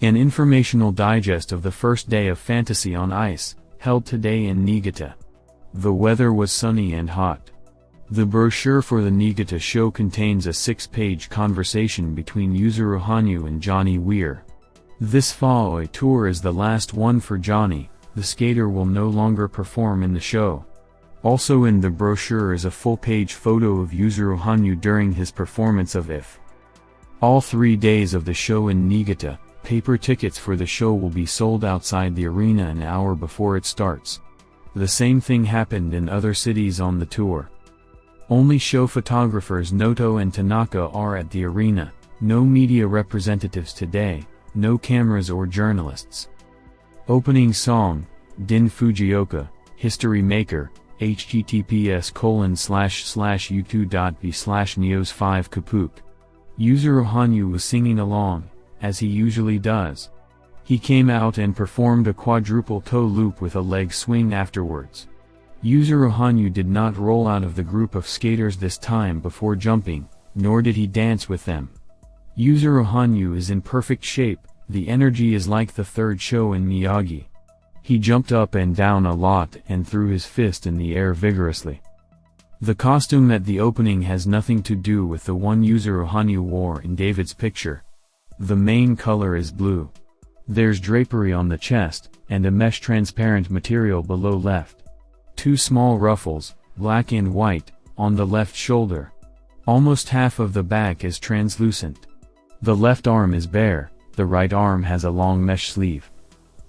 An informational digest of the first day of Fantasy on Ice, held today in Niigata. The weather was sunny and hot. The brochure for the Niigata show contains a 6-page conversation between Yuzuru Hanyu and Johnny Weir. This Fall tour is the last one for Johnny. The skater will no longer perform in the show. Also in the brochure is a full-page photo of Yuzuru Hanyu during his performance of If. All 3 days of the show in Niigata, paper tickets for the show will be sold outside the arena an hour before it starts. The same thing happened in other cities on the tour. Only show photographers Noto and Tanaka are at the arena, no media representatives today, no cameras or journalists. Opening song, Din Fujioka, History Maker, https://u2.b/neos5kapuk. Yuzuru Hanyu was singing along, as he usually does. He came out and performed a quadruple toe loop with a leg swing afterwards. Yuzuru Hanyu did not roll out of the group of skaters this time before jumping, nor did he dance with them. Yuzuru Hanyu is in perfect shape, the energy is like the third show in Miyagi. He jumped up and down a lot and threw his fist in the air vigorously. The costume at the opening has nothing to do with the one Yuzuru Hanyu wore in David's picture. The main color is blue. There's drapery on the chest, and a mesh transparent material below left. 2 small ruffles, black and white, on the left shoulder. Almost half of the back is translucent. The left arm is bare, the right arm has a long mesh sleeve.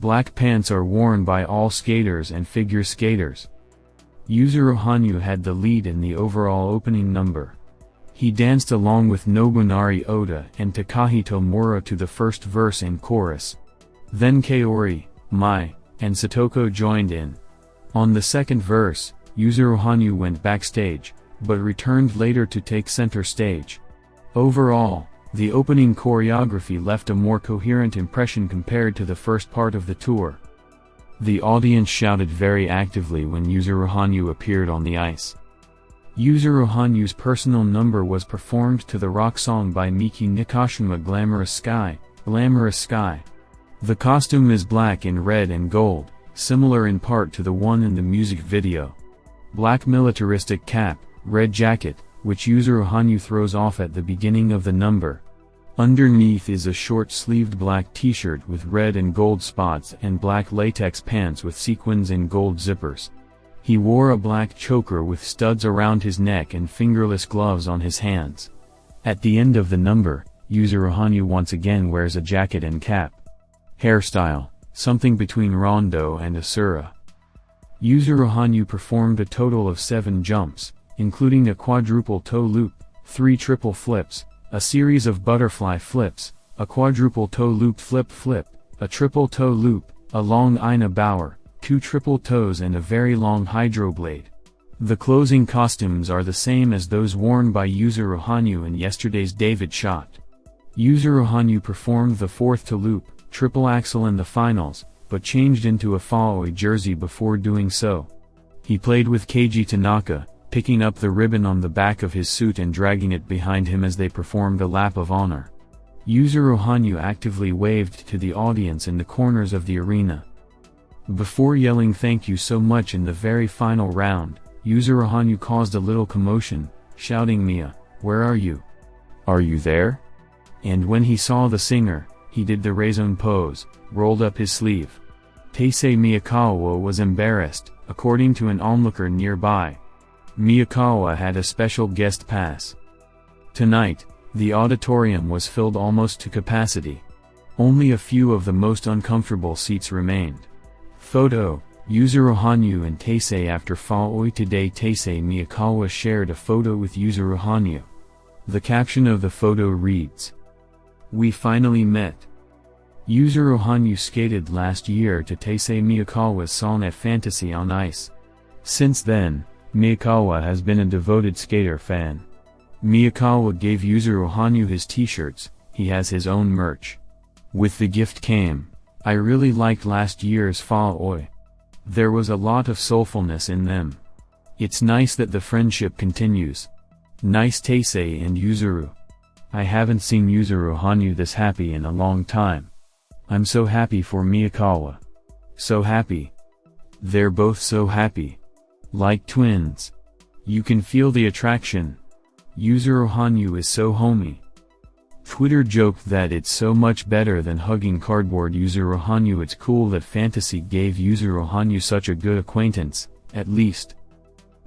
Black pants are worn by all skaters and figure skaters. Yuzuru Hanyu had the lead in the overall opening number. He danced along with Nobunari Oda and Takahito Mura to the first verse and chorus. Then Kaori, Mai, and Satoko joined in. On the second verse, Yuzuru Hanyu went backstage, but returned later to take center stage. Overall, the opening choreography left a more coherent impression compared to the first part of the tour. The audience shouted very actively when Yuzuru Hanyu appeared on the ice. Yuzuru Hanyu's personal number was performed to the rock song by Miki Nikashima, Glamorous Sky, Glamorous Sky. The costume is black and red and gold, similar in part to the one in the music video. Black militaristic cap, red jacket, which Yuzuru Hanyu throws off at the beginning of the number. Underneath is a short-sleeved black t-shirt with red and gold spots and black latex pants with sequins and gold zippers. He wore a black choker with studs around his neck and fingerless gloves on his hands. At the end of the number, Yuzuru Hanyu once again wears a jacket and cap. Hairstyle, something between rondo and asura. Yuzuru Hanyu performed a total of 7 jumps, including a quadruple toe loop, 3 triple flips, a series of butterfly flips, a quadruple toe loop flip, a triple toe loop, a long Ina Bauer, 2 triple toes and a very long hydroblade. The closing costumes are the same as those worn by Yuzuru Hanyu in yesterday's David shot. Yuzuru Hanyu performed the 4th toe loop, triple axel in the finals, but changed into a Faoi jersey before doing so. He played with Keiji Tanaka, picking up the ribbon on the back of his suit and dragging it behind him as they performed a lap of honor. Yuzuru Hanyu actively waved to the audience in the corners of the arena. Before yelling "thank you so much" in the very final round, Yuzuru Hanyu caused a little commotion, shouting, "Mia, where are you? Are you there?" And when he saw the singer, he did the raison pose, rolled up his sleeve. Teisei Miyakawa was embarrassed, according to an onlooker nearby. Miyakawa had a special guest pass. Tonight, the auditorium was filled almost to capacity. Only a few of the most uncomfortable seats remained. Photo, Yuzuru Hanyu and Teisei. After Faoi today, Teisei Miyakawa shared a photo with Yuzuru Hanyu. The caption of the photo reads, "We finally met." Yuzuru Hanyu skated last year to Teisei Miyakawa's song at Fantasy on Ice. Since then, Miyakawa has been a devoted skater fan. Miyakawa gave Yuzuru Hanyu his t-shirts. He has his own merch. With the gift came, "I really liked last year's Faoi. There was a lot of soulfulness in them. It's nice that the friendship continues. Nice Teisei and Yuzuru. I haven't seen Yuzuru Hanyu this happy in a long time. I'm so happy for Miyakawa. So happy. They're both so happy. Like twins. You can feel the attraction. Yuzuru Hanyu is so homey. Twitter joked that it's so much better than hugging cardboard. Yuzuru Hanyu. It's cool that Fantasy gave Yuzuru Hanyu such a good acquaintance, at least.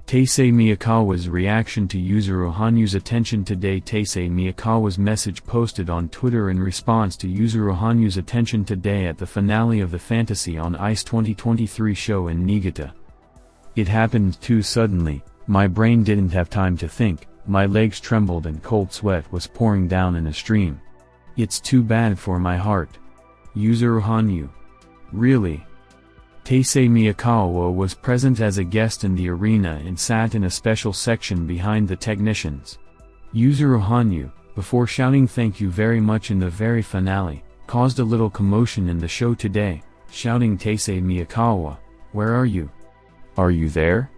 Taisei Miyakawa's reaction to Yuzuru Hanyu's attention today. Taisei Miyakawa's message posted on Twitter in response to Yuzuru Hanyu's attention today at the finale of the Fantasy on Ice 2023 show in Niigata. It happened too suddenly, my brain didn't have time to think, my legs trembled and cold sweat was pouring down in a stream. It's too bad for my heart. Yuzuru Hanyu. Really? Taisei Miyakawa was present as a guest in the arena and sat in a special section behind the technicians. Yuzuru Hanyu, before shouting thank you very much in the very finale, caused a little commotion in the show today, shouting Taisei Miyakawa, where are you? Are you there?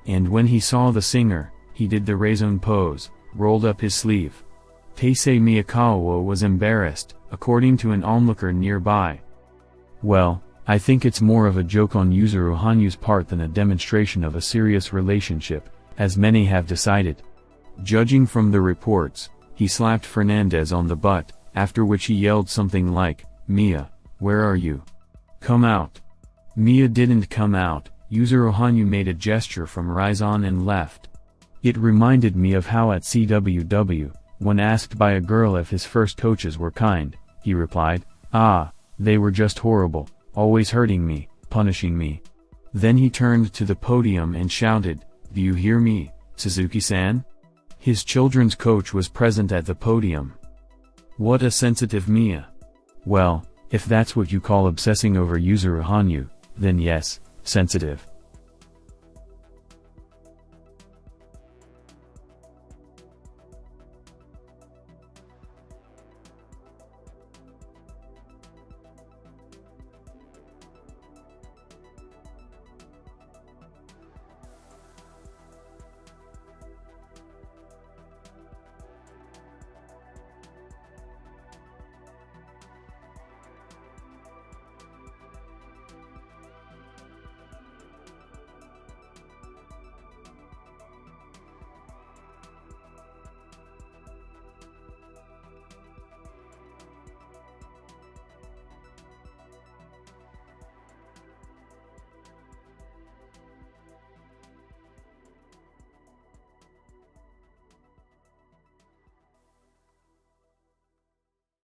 And when he saw the singer, he did the raison pose, rolled up his sleeve. Taisei Miyakawa was embarrassed, according to an onlooker nearby. Well, I think it's more of a joke on Yuzuru Hanyu's part than a demonstration of a serious relationship, as many have decided. Judging from the reports, he slapped Fernandez on the butt, after which he yelled something like, "Mia, where are you? Come out." Mia didn't come out. Yuzuru Hanyu made a gesture from Rise On and left. It reminded me of how at CWW, when asked by a girl if his first coaches were kind, he replied, "Ah, they were just horrible, always hurting me, punishing me." Then he turned to the podium and shouted, "Do you hear me, Suzuki-san?" His children's coach was present at the podium. What a sensitive Mia. Well, if that's what you call obsessing over Yuzuru Hanyu, then yes, sensitive.